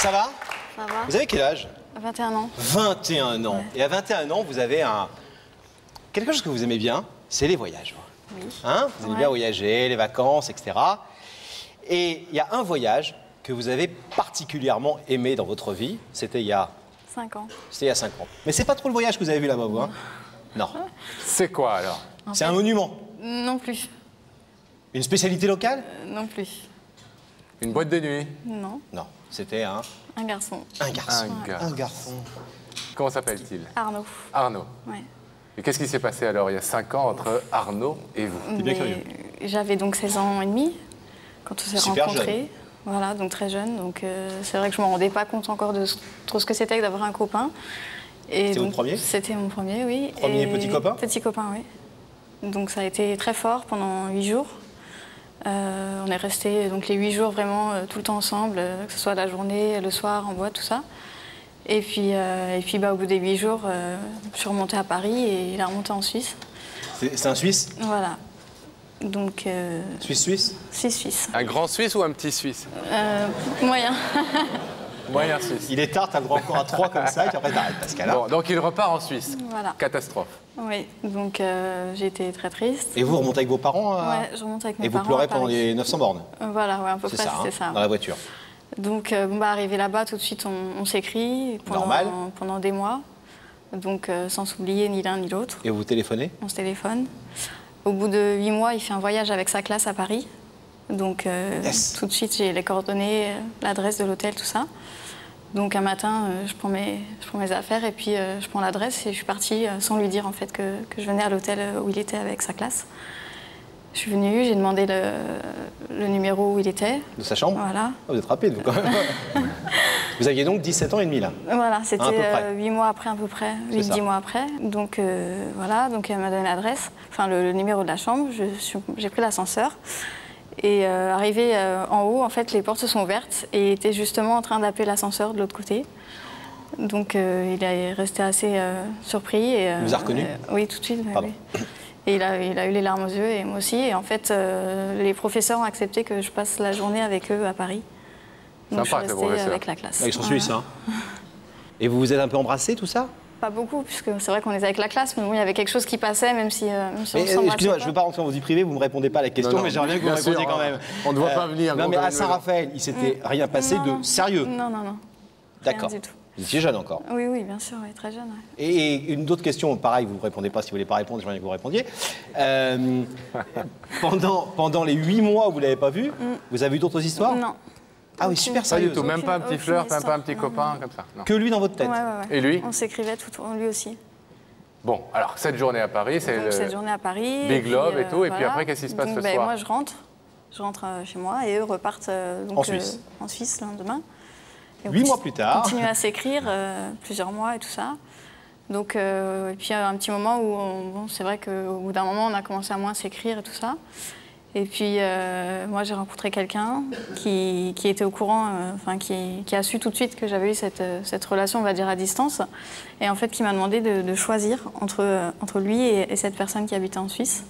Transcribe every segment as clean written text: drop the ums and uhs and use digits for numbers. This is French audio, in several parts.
Ça va? Ça va. Vous avez quel âge? 21 ans. 21 ans. Ouais. Et à 21 ans, vous avez quelque chose que vous aimez bien, c'est les voyages. Oui. Hein? Vous aimez bien voyager, les vacances, etc. Et il y a un voyage que vous avez particulièrement aimé dans votre vie. C'était il y a 5 ans. C'était il y a 5 ans. Mais c'est pas trop le voyage que vous avez vu là-bas, vous, hein? Non. C'est quoi alors? C'est un monument. Non plus. Une spécialité locale? Non plus. Une boîte de nuit? Non. Non. C'était Un garçon. un garçon. Un gars. Un garçon. Comment s'appelle-t-il? Arnaud. Arnaud. Ouais. Et qu'est-ce qui s'est passé alors il y a 5 ans entre Arnaud et vous? T'es bien curieux. J'avais donc 16 ans et demi quand on s'est Super rencontrés. jeune. Voilà, donc très jeune. Donc c'est vrai que je me rendais pas compte encore de trop ce que c'était que d'avoir un copain. C'était votre premier? C'était mon premier, oui. Premier petit copain? Petit copain, oui. Donc ça a été très fort pendant 8 jours. On est restés donc les 8 jours vraiment tout le temps ensemble, que ce soit la journée, le soir, en boîte, tout ça. Et puis au bout des 8 jours, je suis remontée à Paris et il est remonté en Suisse. C'est un Suisse? Voilà. Donc Suisse? Suisse. Un grand Suisse ou un petit Suisse? Moyen. Moyen Suisse. Il est tard, t'as le droit encore à 3 comme ça, et puis après t'arrêtes, Pascal. Bon, donc il repart en Suisse. Voilà. Catastrophe. Oui, donc j'ai été très triste. Et vous remontez avec vos parents? Ouais, je remonte avec mes Et vous parents. pleurez à pendant Paris. les 900 bornes? Voilà, ouais, à peu C'est près, ça, c'était ça. dans la voiture. Donc, arrivé là-bas, tout de suite, on s'écrit Normal. pendant des mois. Donc, sans s'oublier ni l'un ni l'autre. Et vous téléphonez? On se téléphone. Au bout de 8 mois, il fait un voyage avec sa classe à Paris. Donc, Yes. tout de suite, j'ai les coordonnées, l'adresse de l'hôtel, tout ça. Donc, un matin, je prends mes affaires et puis je prends l'adresse et je suis partie sans lui dire en fait que je venais à l'hôtel où il était avec sa classe. Je suis venue, j'ai demandé le numéro où il était. De sa chambre? Voilà. Ah, vous êtes rapide, vous, quand même. Vous aviez donc 17 ans et demi, là? Voilà, À peu c'était près. 8 mois après, à peu près, C'est ça. 8-10 mois après. Donc voilà, donc elle m'a donné l'adresse, enfin le numéro de la chambre. J'ai pris l'ascenseur. Et arrivé en haut, en fait, les portes se sont ouvertes et il était justement en train d'appeler l'ascenseur de l'autre côté. Donc il est resté assez surpris. Et, Il vous a reconnu? Oui, tout de suite. Pardon. Oui. Et il a eu les larmes aux yeux et moi aussi. Et en fait, les professeurs ont accepté que je passe la journée avec eux à Paris. Donc Sympa, je ces suis restée professeurs. avec la classe. Ils sont Voilà. suisses, hein. Et vous vous êtes un peu embrassés, tout ça? Pas beaucoup, puisque c'est vrai qu'on était avec la classe, mais bon, il y avait quelque chose qui passait, même si on Mais, s'embrassait excusez-moi, pas. je ne veux pas rentrer dans vos vies privées, vous ne me répondez pas à la question, Non, non. mais j'aimerais bien que vous me Bien sûr, répondiez quand hein. même. On ne doit pas venir. Non, donc mais on à est- Saint-Raphaël, il s'était rien passé Non, de sérieux? Non, non, non. D'accord. Rien du tout. Vous étiez jeune encore. Oui, oui, bien sûr, oui, très jeune. ouais. Et une autre question, pareil, vous ne répondez pas si vous ne voulez pas répondre, j'aimerais bien que vous répondiez. Pendant les 8 mois où vous ne l'avez pas vu, vous avez eu d'autres histoires? Non. Ah oui, Aucune. super Pas du sérieuse. tout, même pas un petit Aucune fleur, même pas un histoire. petit Non, copain, non. comme ça. Non. Que lui dans votre tête? Ouais, ouais, ouais. Et lui? On s'écrivait lui aussi. Bon, alors cette journée à Paris, c'est Donc, cette journée à Paris. Big et Love et tout, et puis voilà. après, qu'est-ce qui se passe Donc, ce ben, soir? Moi, je rentre chez moi et eux repartent donc, En Suisse. en Suisse le lendemain. Et on 8 mois plus tard. On continue à s'écrire plusieurs mois et tout ça. Donc, et puis il y a un petit moment où, bon, c'est vrai qu'au bout d'un moment, on a commencé à moins s'écrire et tout ça. Et puis, moi, j'ai rencontré quelqu'un qui était au courant, enfin, qui a su tout de suite que j'avais eu cette relation, on va dire, à distance. Et en fait, qui m'a demandé de choisir entre lui et cette personne qui habitait en Suisse.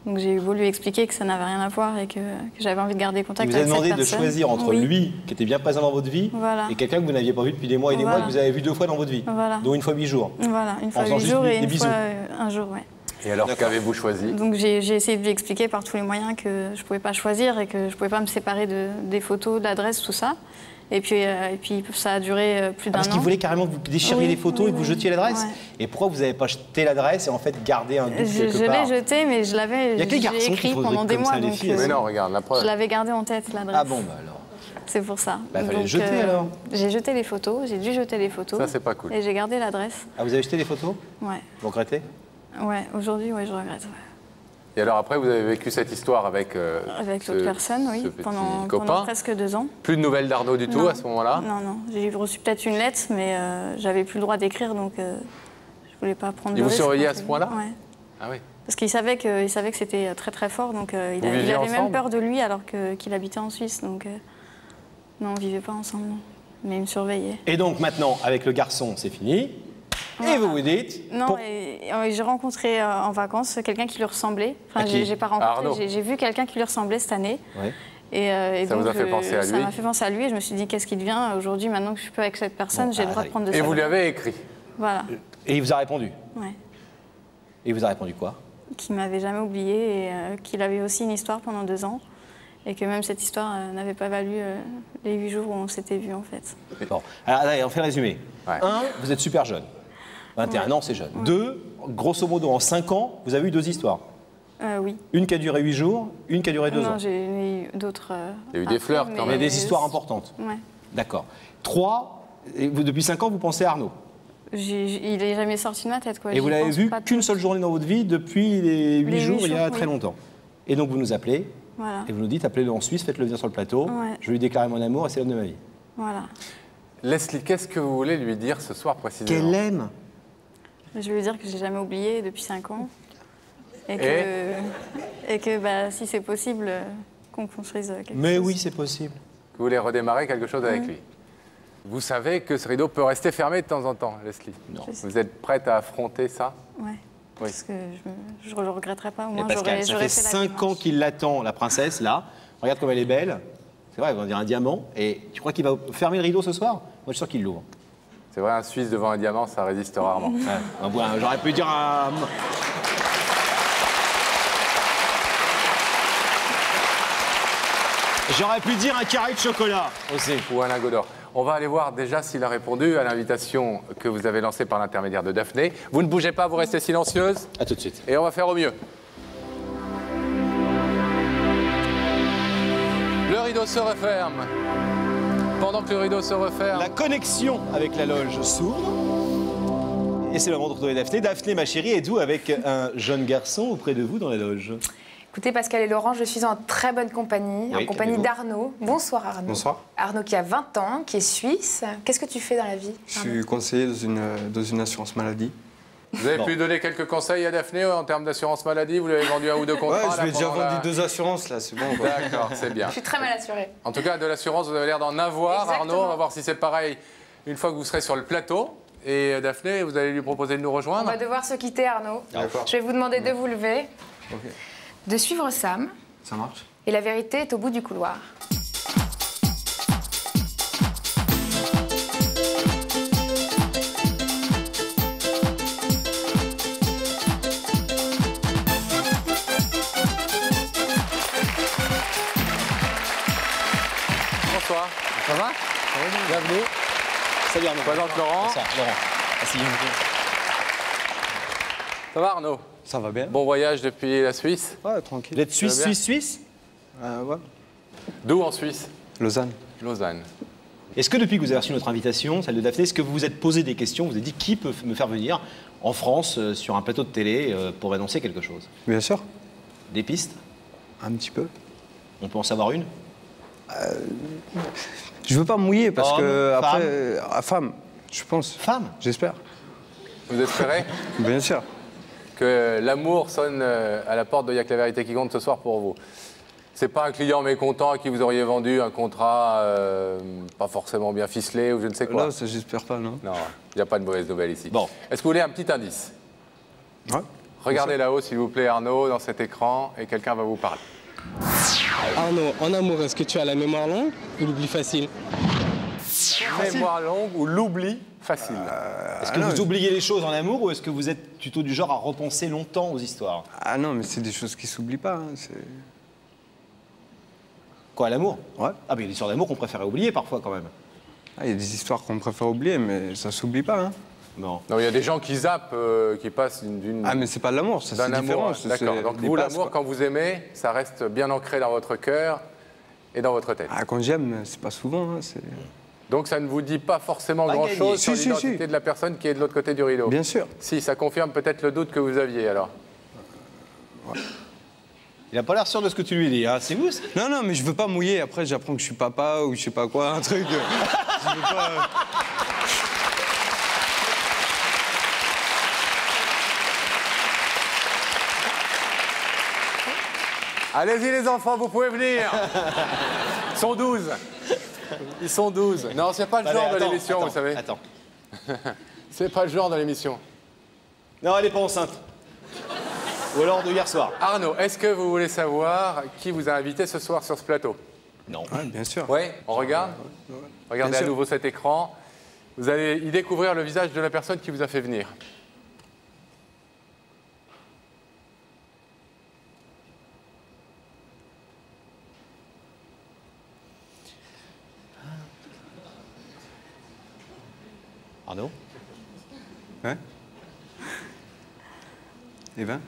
Donc, j'ai eu beau lui expliquer que ça n'avait rien à voir et que j'avais envie de garder Il contact vous a avec cette demandé de personne. choisir entre Oui. lui, qui était bien présent dans votre vie, Voilà. et quelqu'un que vous n'aviez pas vu depuis des mois et des mois, Voilà. que vous avez vu 2 fois dans votre vie, Voilà. dont une fois 8 jours. Voilà, une fois faisant 8 juste jours des et une bisous. fois un jour, ouais. Et alors, D'accord. qu'avez-vous choisi? Donc j'ai essayé de lui expliquer par tous les moyens que je ne pouvais pas choisir et que je ne pouvais pas me séparer des photos, de l'adresse, tout ça. Et puis ça a duré plus d'un Parce an. qu'il voulait carrément que vous déchiriez Oui, les photos oui, et que vous oui. jetiez l'adresse. Ouais. Et pourquoi vous n'avez pas jeté l'adresse et en fait gardé un doute Je quelque part? l'ai jeté, mais je l'avais Il y a que les garçons qui écrit font des pendant trucs des comme mois. ça, les Donc, filles, Mais non, regarde, la preuve. Ah je l'avais gardé en tête, l'adresse. Ah bon, bah alors. C'est pour ça. Bah, fallait Donc, le jeter, alors. J'ai jeté les photos, j'ai dû jeter les photos. Ça, c'est pas cool. Et j'ai gardé l'adresse. Ah, vous avez jeté les photos? Ouais. Vous regrettez? Ouais, aujourd'hui, ouais, je regrette. Ouais. Et alors après, vous avez vécu cette histoire avec Avec ce- l'autre personne, oui, ce petit pendant copain. presque 2 ans. Plus de nouvelles d'Arnaud du tout Non. à ce moment-là? Non, non. J'ai reçu peut-être une lettre, mais j'avais plus le droit d'écrire, donc je voulais pas prendre Il de vous risque. surveillait à donc, ce point-là? Ouais. Ah oui. Parce qu'il savait que c'était très très fort, donc il viviez avait même ensemble? peur de lui alors qu'il habitait en Suisse. Donc non, on vivait pas ensemble, non. Mais il me surveillait. Et donc maintenant, avec le garçon, c'est fini. Et vous vous dites... Non, pour- et j'ai rencontré en vacances quelqu'un qui lui ressemblait. Enfin, À qui? j'ai pas À Arnaud. rencontré, j'ai vu quelqu'un qui lui ressemblait cette année. Ouais. Et Ça donc, vous a fait penser à ça lui? m'a fait penser à lui et je me suis dit, qu'est-ce qui devient aujourd'hui, maintenant que je suis plus avec cette personne, j'ai le droit de prendre de Et sa vous lui vie. avez écrit? Voilà, Et il vous a répondu. ouais. Et il vous a répondu quoi? Qui m'avait jamais oublié et qu'il avait aussi une histoire pendant 2 ans. Et que même cette histoire n'avait pas valu les 8 jours où on s'était vus, en fait. Bon, alors allez, on fait le résumé. Ouais. 1, vous êtes super jeune. 21 ans, c'est jeune. 2, grosso modo, en 5 ans, vous avez eu 2 histoires. Oui. Une qui a duré 8 jours, une qui a duré 2 ans. Non, j'ai eu d'autres. Il y a eu des après, flirts, quand Mais même. des histoires importantes. Ouais. D'accord. 3, depuis 5 ans, vous pensez à Arnaud. Il n'est jamais sorti de ma tête, quoi. Et vous J'y l'avez pense vu pas qu'une tout. seule journée dans votre vie depuis les 8 Les jours, 8 il y a jours, très oui. longtemps. Et donc vous nous appelez, Voilà. et vous nous dites, appelez-le en Suisse, faites-le venir sur le plateau. Ouais. Je vais lui déclarer mon amour et c'est l'homme de ma vie. Voilà. Leslie, qu'est-ce que vous voulez lui dire ce soir précisément? Qu'elle aime. Je vais lui dire que je l'ai jamais oublié depuis 5 ans. Et que bah, si c'est possible, qu'on construise quelque Mais chose. oui, c'est possible. Que vous voulez redémarrer quelque chose avec lui. Vous savez que ce rideau peut rester fermé de temps en temps, Leslie. Non. Je sais. Vous êtes prête à affronter ça? Ouais. Oui. Parce que je ne le regretterai pas. Au Et moins, Pascal, ça j'aurais fait fait la 5 ans démarche. qu'il l'attend, la princesse, là. Regarde comme elle est belle. C'est vrai, on dirait un diamant. Et tu crois qu'il va fermer le rideau ce soir? Moi, je suis sûr qu'il l'ouvre. C'est vrai, un Suisse devant un diamant, ça résiste rarement. Ouais. Bon, j'aurais pu dire un... J'aurais pu dire un carré de chocolat aussi. Ou un lingot d'or. On va aller voir déjà s'il a répondu à l'invitation que vous avez lancée par l'intermédiaire de Daphné. Vous ne bougez pas, vous restez silencieuse. À tout de suite. Et on va faire au mieux. Le rideau se referme. Pendant que le rideau se referme, La connexion avec la loge s'ouvre. Et c'est le moment de retrouver Daphné. Daphné, ma chérie, êtes-vous avec un jeune garçon auprès de vous dans la loge? Écoutez, Pascal et Laurent, je suis en très bonne compagnie, Oui, en compagnie calmez-vous. d'Arnaud. Bonsoir Arnaud. Bonsoir. Arnaud qui a 20 ans, qui est suisse. Qu'est-ce que tu fais dans la vie? Je suis conseiller dans une assurance maladie. vous avez pu donner quelques conseils à Daphné en termes d'assurance maladie. Vous lui avez vendu un ou deux contrats. Ouais, je là, vais déjà pendant vendu la- 2 assurances là, c'est bon. quoi. D'accord, c'est bien. Je suis très mal assurée. En tout cas, de l'assurance, vous avez l'air d'en avoir, Exactement. Arnaud. On va voir si c'est pareil une fois que vous serez sur le plateau. Et Daphné, vous allez lui proposer de nous On rejoindre. va devoir se quitter Arnaud. D'accord. Je vais vous demander de vous lever, Ok. de suivre Sam. Ça marche. Et la vérité est au bout du couloir. Bonsoir. Ça va? Bienvenue. Salut Arnaud. Présente Laurent. Bonsoir, Laurent. Asseyez-vous. Ça va Arnaud? Ça va bien? Bon voyage depuis la Suisse. Ouais, Vous tranquille. êtes suisse, Ça va bien suisse, suisse? Ouais. D'où en Suisse? Lausanne. Lausanne. Est-ce que depuis que vous avez reçu notre invitation, celle de Daphné, est-ce que vous vous êtes posé des questions? Vous vous êtes dit qui peut me faire venir en France sur un plateau de télé pour annoncer quelque chose? Bien sûr. Des pistes? Un petit peu. On peut en savoir une? Je veux pas me mouiller parce Homme, que femme. après, femme, je pense. Femme? J'espère. Vous espérez Bien sûr. que l'amour sonne à la porte de Y'a que la vérité qui compte ce soir pour vous? C'est pas un client mécontent à qui vous auriez vendu un contrat pas forcément bien ficelé ou je ne sais quoi? Là, ça, j'espère pas, non. Non, il n'y a pas de mauvaise nouvelle ici. Bon. Est-ce que vous voulez un petit indice? Ouais. Regardez là-haut, s'il vous plaît, Arnaud, dans cet écran, et quelqu'un va vous parler. Arnaud, en amour, est-ce que tu as la mémoire longue ou l'oubli facile? Mémoire longue ou l'oubli facile? Est-ce que non, vous oubliez les choses en amour ou est-ce que vous êtes plutôt du genre à repenser longtemps aux histoires? Ah non, mais c'est des choses qui s'oublient pas. Hein, Quoi, l'amour? Ouais. Ah, mais il y a des histoires d'amour qu'on préférait oublier parfois quand même. Ah, il y a des histoires qu'on préfère oublier, mais ça s'oublie pas. Hein. Non. Non, il y a des gens qui zappent, qui passent d'une... Ah, mais c'est pas de l'amour, ça c'est d'un différent. amour. ça, D'accord. c'est Donc des vous, places, l'amour, quoi. quand vous aimez, ça reste bien ancré dans votre cœur et dans votre tête. Ah, quand j'aime, c'est pas souvent. Hein, c'est... Donc ça ne vous dit pas forcément Pas grand-chose gagné. sur Si, si, l'identité si. de la personne qui est de l'autre côté du rideau. Bien sûr. Si, ça confirme peut-être le doute que vous aviez alors. Il a pas l'air sûr de ce que tu lui dis, hein. C'est vous? Non, non, mais je veux pas mouiller. Après, j'apprends que je suis papa ou je sais pas quoi, un truc. Je veux pas. Allez-y les enfants, vous pouvez venir. Ils sont 12. Ils sont 12. Non, c'est pas le genre de l'émission, vous savez. Attends. C'est pas le genre de l'émission. Non, elle n'est pas enceinte. Ou alors de hier soir. Arnaud, est-ce que vous voulez savoir qui vous a invité ce soir sur ce plateau? Non. Ouais, bien sûr. Oui, on regarde. Regardez Bien à sûr. nouveau cet écran. Vous allez y découvrir le visage de la personne qui vous a fait venir. Arnaud? Ouais. Eh ben.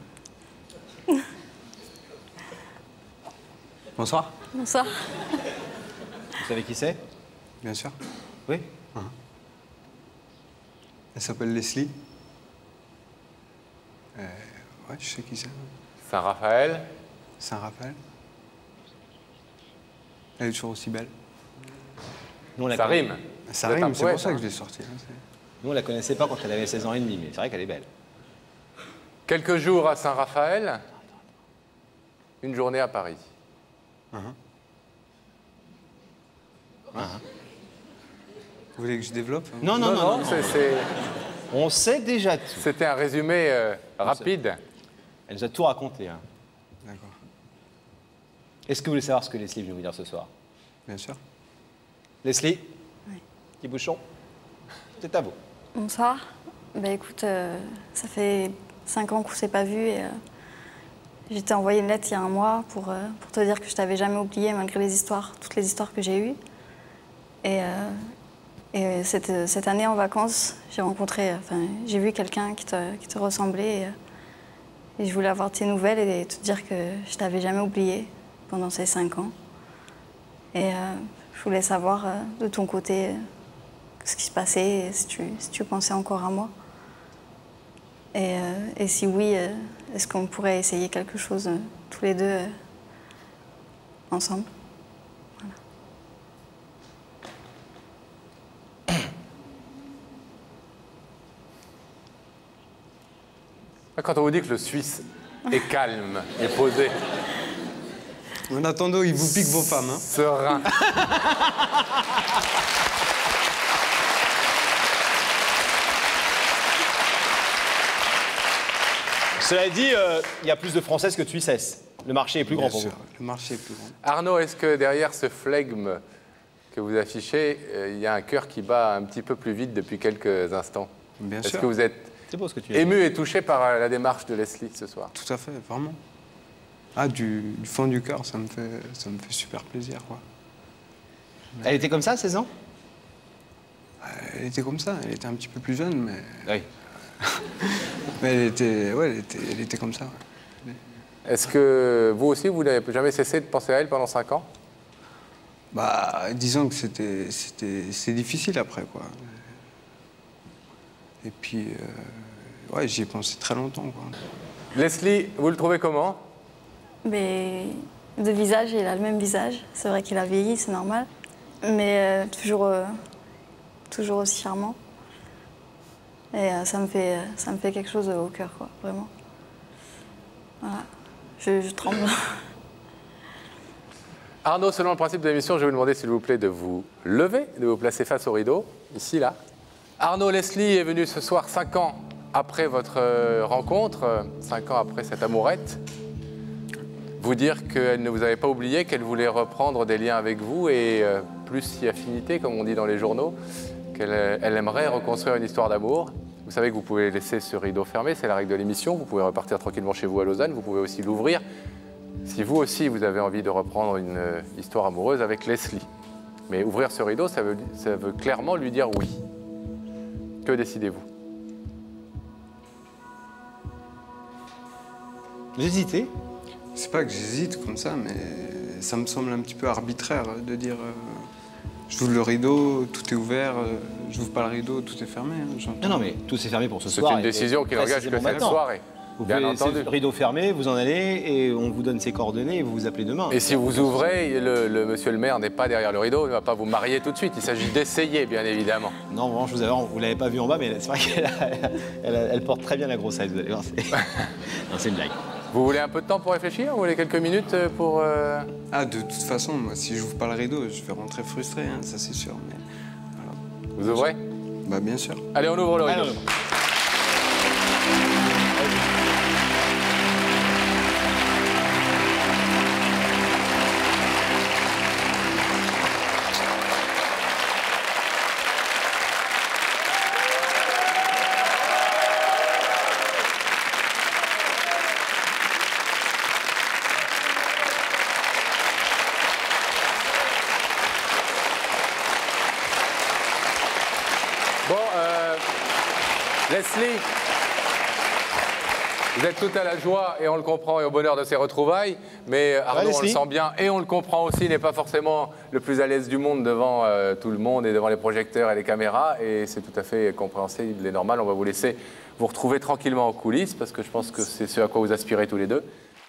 Bonsoir. Bonsoir. Vous savez qui c'est? Bien sûr. Oui. Elle s'appelle Leslie. Ouais, je sais qui c'est. Saint-Raphaël. Saint-Raphaël. Elle est toujours aussi belle. Nous, on la Ça connaît- rime. Ça Vous êtes un rime, c'est poète, pour ça hein. que je l'ai sortie. Hein, Nous, on la connaissait pas quand elle avait 16 ans et demi, mais c'est vrai qu'elle est belle. Quelques jours à Saint-Raphaël. Une journée à Paris. Vous voulez que je développe hein Non, non, non, non. On sait déjà tout. C'était un résumé rapide. Elle nous a tout raconté. Hein. D'accord. Est-ce que vous voulez savoir ce que Leslie vient vous dire ce soir? Bien sûr. Leslie? Petit bouchon? C'est à vous. Bonsoir. Bah écoute, ça fait 5 ans qu'on ne s'est pas vus et je t'ai envoyé une lettre il y a un mois pour te dire que je t'avais jamais oublié malgré les histoires, toutes les histoires que j'ai eues. Et cette année en vacances, j'ai vu quelqu'un qui te ressemblait et je voulais avoir tes nouvelles et te dire que je t'avais jamais oublié pendant ces 5 ans. Et je voulais savoir de ton côté ce qui se passait, et si tu pensais encore à moi. Et si oui, est-ce qu'on pourrait essayer quelque chose tous les deux ensemble? Quand on vous dit que le Suisse est calme et posé, En attendant, il vous pique vos femmes. Hein. serein. Cela dit, il y a plus de Françaises que de Suissesses. Le marché est plus grand Bien pour sûr, vous. le marché est plus grand. Arnaud, est-ce que derrière ce flegme que vous affichez, il y a un cœur qui bat un petit peu plus vite depuis quelques instants? Bien Est-ce sûr. que vous êtes C'est beau ce que tu dis. ému et touché par la démarche de Leslie ce soir? Tout à fait, vraiment. Ah, du fond du cœur, ça me fait super plaisir, quoi. Elle était comme ça à 16 ans? Elle était comme ça, elle était un petit peu plus jeune, mais, Oui. mais elle était comme ça. Ouais. Est-ce que vous aussi, vous n'avez jamais cessé de penser à elle pendant 5 ans? Bah, disons que c'est difficile après, quoi. Et puis, ouais, j'y ai pensé très longtemps, quoi. Leslie, vous le trouvez comment? Mais de visage, il a le même visage. C'est vrai qu'il a vieilli, c'est normal. Mais toujours aussi charmant. Et ça me fait quelque chose au cœur, quoi, vraiment. Voilà. Je tremble. Arnaud, selon le principe de l'émission, je vais vous demander, s'il vous plaît, de vous lever, de vous placer face au rideau, ici, là. Arnaud, Leslie est venu ce soir 5 ans après votre rencontre, 5 ans après cette amourette, vous dire qu'elle ne vous avait pas oublié, qu'elle voulait reprendre des liens avec vous et plus si affinité, comme on dit dans les journaux, qu'elle aimerait reconstruire une histoire d'amour. Vous savez que vous pouvez laisser ce rideau fermé, c'est la règle de l'émission. Vous pouvez repartir tranquillement chez vous à Lausanne. Vous pouvez aussi l'ouvrir si vous aussi vous avez envie de reprendre une histoire amoureuse avec Leslie. Mais ouvrir ce rideau, ça veut clairement lui dire oui. Que décidez-vous? Vous hésitez? C'est pas que j'hésite comme ça, mais ça me semble un petit peu arbitraire de dire j'ouvre le rideau, tout est ouvert, j'ouvre pas le rideau, tout est fermé. Hein, j'entends. Non, non, mais tout s'est fermé pour ce C'est soir. une décision qui n'engage que précisément cette maintenant. soirée. Vous Bien pouvez entendu. laisser le rideau fermé, vous en allez et on vous donne ses coordonnées et vous vous appelez demain. Et si vous ouvrez, le monsieur le maire n'est pas derrière le rideau, il ne va pas vous marier tout de suite. Il s'agit d'essayer, bien évidemment. Non, vraiment, vous l'avez pas vu en bas, mais c'est vrai qu'elle porte très bien la grossesse, vous allez voir. Non, c'est une blague. Vous voulez un peu de temps pour réfléchir? Vous voulez quelques minutes pour... Ah, de toute façon, moi, si j'ouvre pas le rideau, je vais rentrer frustré, hein, ça c'est sûr. Mais voilà. Vous ouvrez? Bah bien sûr. Allez, on ouvre le rideau. Alors, Leslie, vous êtes tout à la joie et on le comprend et au bonheur de ces retrouvailles, mais Arnaud, on le Leslie. sent bien et on le comprend aussi, n'est pas forcément le plus à l'aise du monde devant tout le monde et devant les projecteurs et les caméras, et c'est tout à fait compréhensible et normal. On va vous laisser vous retrouver tranquillement en coulisses parce que je pense que c'est ce à quoi vous aspirez tous les deux.